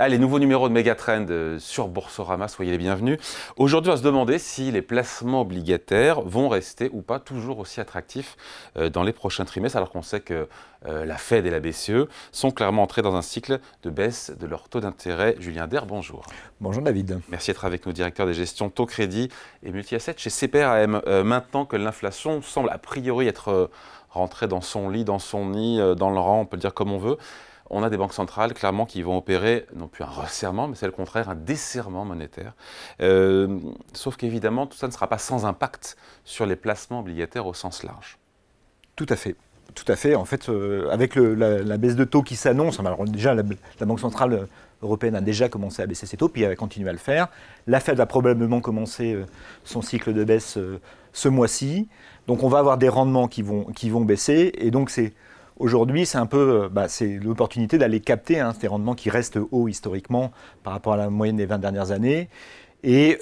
Allez, nouveau numéro de Megatrend sur Boursorama, soyez les bienvenus. Aujourd'hui, on va se demander si les placements obligataires vont rester ou pas toujours aussi attractifs dans les prochains trimestres, alors qu'on sait que la Fed et la BCE sont clairement entrés dans un cycle de baisse de leur taux d'intérêt. Julien Der, bonjour. Bonjour David. Merci d'être avec nous, directeur des gestions taux crédit et multi-assets chez CPRAM. Maintenant que l'inflation semble a priori être rentrée dans son lit, dans son nid, dans le rang, on peut le dire comme on veut, on a des banques centrales, clairement, qui vont opérer, non plus un resserrement, mais c'est le contraire, un desserrement monétaire. Sauf qu'évidemment, tout ça ne sera pas sans impact sur les placements obligataires au sens large. Tout à fait. Tout à fait. En fait, avec la baisse de taux qui s'annonce, alors déjà, la Banque centrale européenne a déjà commencé à baisser ses taux, puis elle va continuer à le faire. La Fed va probablement commencer son cycle de baisse ce mois-ci. Donc, on va avoir des rendements qui vont baisser. Et donc, aujourd'hui, c'est un peu c'est l'opportunité d'aller capter ces rendements qui restent hauts historiquement par rapport à la moyenne des 20 dernières années et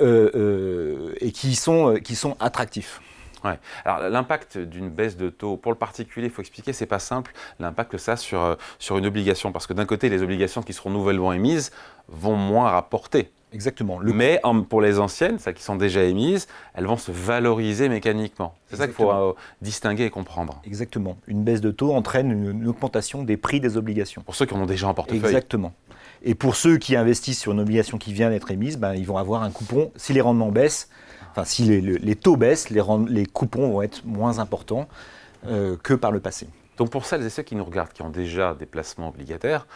qui sont attractifs. Ouais. Alors l'impact d'une baisse de taux, pour le particulier, il faut expliquer, c'est pas simple, l'impact que ça a sur une obligation. Parce que d'un côté, les obligations qui seront nouvellement émises vont moins rapporter. Exactement. Mais pour les anciennes, celles qui sont déjà émises, elles vont se valoriser mécaniquement. C'est ça qu'il faut distinguer et comprendre. Exactement. Une baisse de taux entraîne une augmentation des prix des obligations. Pour ceux qui en ont déjà en portefeuille. Exactement. Et pour ceux qui investissent sur une obligation qui vient d'être émise, ils vont avoir un coupon. Si les rendements baissent, si les taux baissent, les coupons vont être moins importants que par le passé. Donc pour celles et ceux qui nous regardent, qui ont déjà des placements obligataires,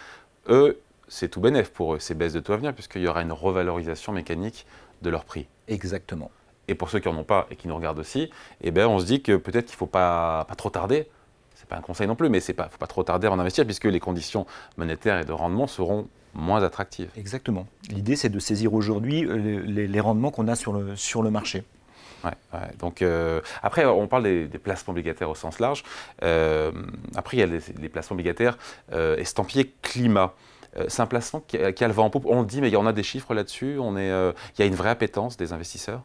eux, c'est tout bénef pour eux, ces baisses de taux à venir, puisqu'il y aura une revalorisation mécanique de leur prix. Exactement. Et pour ceux qui n'en ont pas et qui nous regardent aussi, on se dit que peut-être qu'il ne faut pas trop tarder. Ce n'est pas un conseil non plus, mais il ne faut pas trop tarder à en investir, puisque les conditions monétaires et de rendement seront moins attractives. Exactement. L'idée, c'est de saisir aujourd'hui les rendements qu'on a sur le marché. Ouais. Donc, après, on parle des placements obligataires au sens large. Après, il y a les placements obligataires estampillés climat. C'est un placement qui a le vent en poupe. On le dit, mais il y en a des chiffres là-dessus. Il y a une vraie appétence des investisseurs.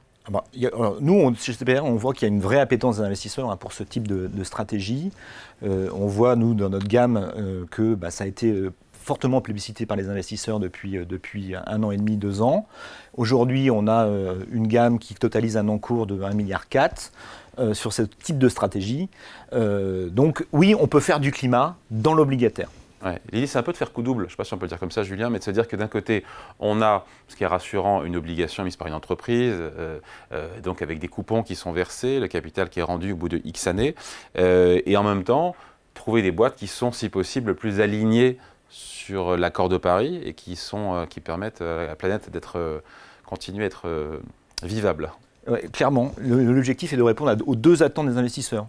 Nous, chez CPR, on voit qu'il y a une vraie appétence des investisseurs pour ce type de stratégie. On voit, nous, dans notre gamme, que ça a été fortement plébiscité par les investisseurs depuis 1 an et demi, 2 ans. Aujourd'hui, on a une gamme qui totalise un encours de 1,4 milliard sur ce type de stratégie. Donc oui, on peut faire du climat dans l'obligataire. Ouais. L'idée, c'est un peu de faire coup double, je ne sais pas si on peut le dire comme ça, Julien, mais de se dire que d'un côté, on a, ce qui est rassurant, une obligation mise par une entreprise, donc avec des coupons qui sont versés, le capital qui est rendu au bout de X années, et en même temps, trouver des boîtes qui sont, si possible, plus alignées sur l'accord de Paris et qui permettent à la planète continuer à être vivable. Ouais, clairement, l'objectif est de répondre aux 2 attentes des investisseurs.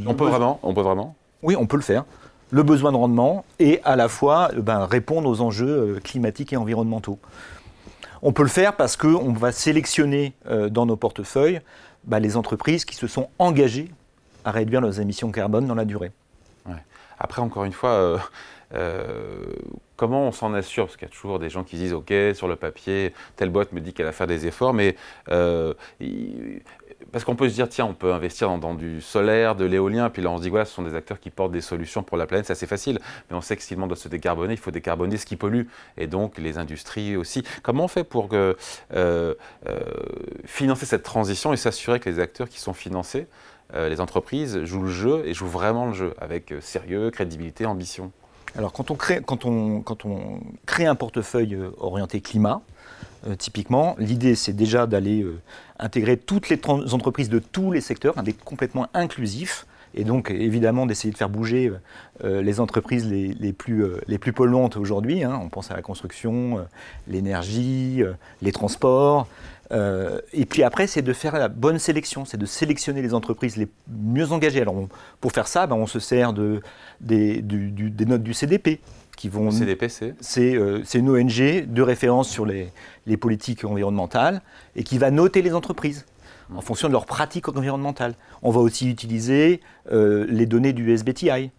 On peut vraiment. Oui, on peut le faire. Le besoin de rendement et à la fois répondre aux enjeux climatiques et environnementaux. On peut le faire parce qu'on va sélectionner dans nos portefeuilles les entreprises qui se sont engagées à réduire leurs émissions carbone dans la durée. Ouais. Après, encore une fois, comment on s'en assure? Parce qu'il y a toujours des gens qui disent « Ok, sur le papier, telle boîte me dit qu'elle va faire des efforts », mais parce qu'on peut se dire « Tiens, on peut investir dans du solaire, de l'éolien », puis là on se dit « Voilà, ce sont des acteurs qui portent des solutions pour la planète, c'est assez facile ». Mais on sait que si le monde doit se décarboner, il faut décarboner ce qui pollue, et donc les industries aussi. Comment on fait pour financer cette transition et s'assurer que les acteurs qui sont financés, les entreprises, jouent le jeu et jouent vraiment le jeu, avec sérieux, crédibilité, ambition? Alors quand on crée un portefeuille orienté climat, typiquement, l'idée c'est déjà d'aller intégrer toutes les entreprises de tous les secteurs, d'être complètement inclusif, et donc évidemment d'essayer de faire bouger les entreprises les plus polluantes aujourd'hui. On pense à la construction, l'énergie, les transports. Et puis après, c'est de faire la bonne sélection, c'est de sélectionner les entreprises les mieux engagées. Alors pour faire ça, on se sert des notes du CDP. Le CDP, c'est une ONG de référence sur les politiques environnementales et qui va noter les entreprises en fonction de leurs pratiques environnementales. On va aussi utiliser les données du SBTI.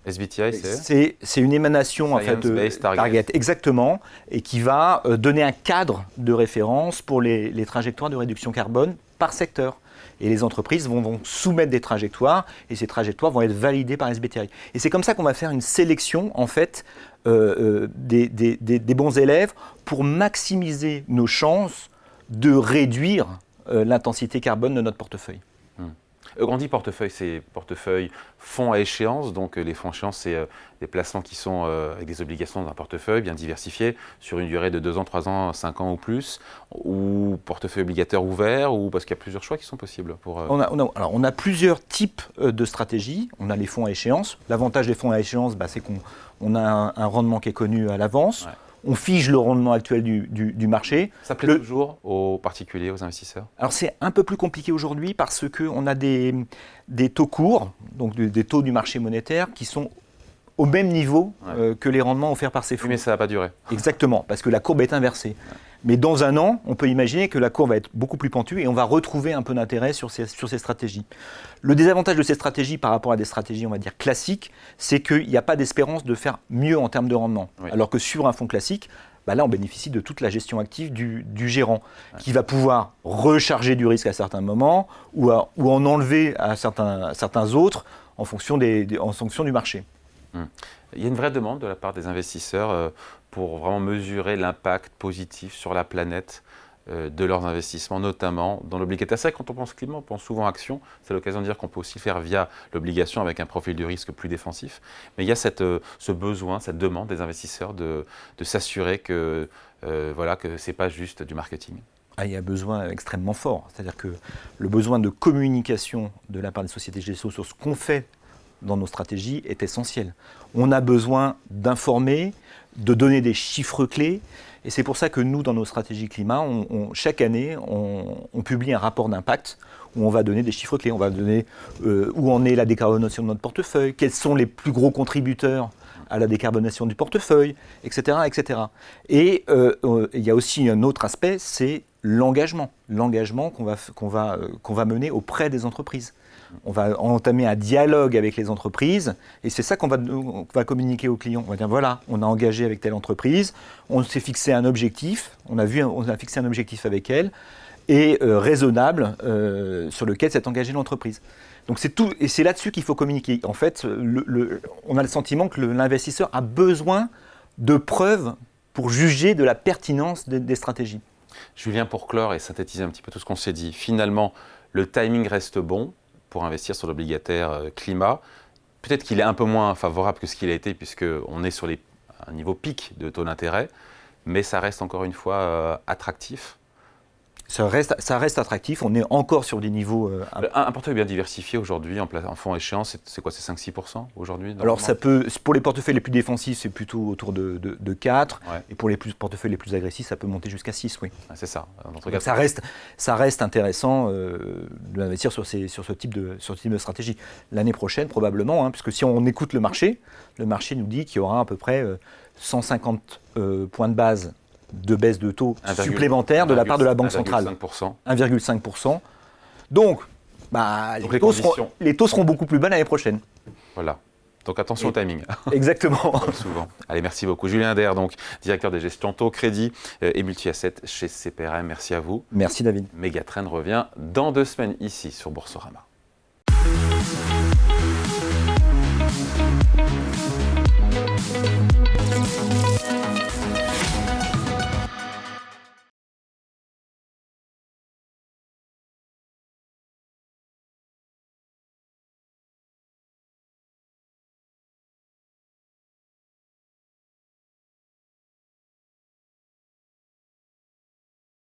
SBTI, c'est une émanation Science-Based Target. Exactement, et qui va donner un cadre de référence pour les trajectoires de réduction carbone par secteur. Et les entreprises vont soumettre des trajectoires, et ces trajectoires vont être validées par SBTI. Et c'est comme ça qu'on va faire une sélection, en fait, des bons élèves pour maximiser nos chances de réduire l'intensité carbone de notre portefeuille. Quand on dit portefeuille, c'est portefeuille fonds à échéance. Donc les fonds à échéance, c'est des placements qui sont avec des obligations dans un portefeuille bien diversifié sur une durée de 2 ans, 3 ans, 5 ans ou plus, ou portefeuille obligataire ouvert, ou parce qu'il y a plusieurs choix qui sont possibles pour... Alors, on a plusieurs types de stratégies. On a les fonds à échéance. L'avantage des fonds à échéance, c'est qu'on a un rendement qui est connu à l'avance. Ouais. On fige le rendement actuel du marché. Ça plaît toujours aux particuliers, aux investisseurs? Alors c'est un peu plus compliqué aujourd'hui parce qu'on a des taux courts, donc des taux du marché monétaire qui sont au même niveau que les rendements offerts par ces fonds. Oui, mais ça ne va pas durer. Exactement, parce que la courbe est inversée. Ouais. Mais dans un an, on peut imaginer que la courbe va être beaucoup plus pentue et on va retrouver un peu d'intérêt sur ces stratégies. Le désavantage de ces stratégies par rapport à des stratégies, on va dire, classiques, c'est qu'il n'y a pas d'espérance de faire mieux en termes de rendement. Oui. Alors que sur un fonds classique, là, on bénéficie de toute la gestion active du gérant, qui va pouvoir recharger du risque à certains moments ou en enlever à certains autres en fonction du marché. Il y a une vraie demande de la part des investisseurs pour vraiment mesurer l'impact positif sur la planète de leurs investissements, notamment dans l'obligataire. C'est vrai que quand on pense climat, on pense souvent action. C'est l'occasion de dire qu'on peut aussi le faire via l'obligation avec un profil de risque plus défensif. Mais il y a ce besoin, cette demande des investisseurs de s'assurer que ce n'est pas juste du marketing. Il y a un besoin extrêmement fort. C'est-à-dire que le besoin de communication de la part des sociétés de gestion sur ce qu'on fait dans nos stratégies est essentiel. On a besoin d'informer, de donner des chiffres clés. Et c'est pour ça que nous, dans nos stratégies climat, chaque année, on publie un rapport d'impact où on va donner des chiffres clés. On va donner où en est la décarbonation de notre portefeuille, quels sont les plus gros contributeurs à la décarbonation du portefeuille, etc. etc. Et il y a aussi un autre aspect, c'est l'engagement. L'engagement qu'on va mener auprès des entreprises. On va entamer un dialogue avec les entreprises et c'est ça qu'on va communiquer aux clients. On va dire voilà, on a engagé avec telle entreprise, on s'est fixé un objectif, on a fixé un objectif avec elle et raisonnable sur lequel s'est engagée l'entreprise. Donc c'est tout et c'est là-dessus qu'il faut communiquer. En fait, on a le sentiment que l'investisseur a besoin de preuves pour juger de la pertinence des stratégies. Julien, pour clore et synthétiser un petit peu tout ce qu'on s'est dit, finalement, le timing reste bon pour investir sur l'obligataire climat. Peut-être qu'il est un peu moins favorable que ce qu'il a été, puisqu'on est sur un niveau pic de taux d'intérêt, mais ça reste encore une fois attractif. Ça reste attractif, on est encore sur des niveaux... Un portefeuille bien diversifié aujourd'hui, en fonds échéance, c'est quoi, c'est 5-6% aujourd'hui? Alors pour les portefeuilles les plus défensifs, c'est plutôt autour de 4, ouais. Et pour les portefeuilles les plus agressifs, ça peut monter jusqu'à 6, oui. Ah, c'est ça. Donc ça reste intéressant d'investir sur ce type de stratégie. L'année prochaine, probablement, puisque si on écoute le marché nous dit qu'il y aura à peu près 150 points de base de baisse de taux supplémentaires de la part de la Banque centrale. 1,5%. Donc, les taux seront beaucoup plus bas l'année prochaine. Voilà. Donc attention au timing. Exactement. Comme souvent. Allez, merci beaucoup. Julien Adair, donc directeur des gestions taux, crédit et multi-assets chez CPRM. Merci à vous. Merci David. Megatrend revient dans 2 semaines ici sur Boursorama.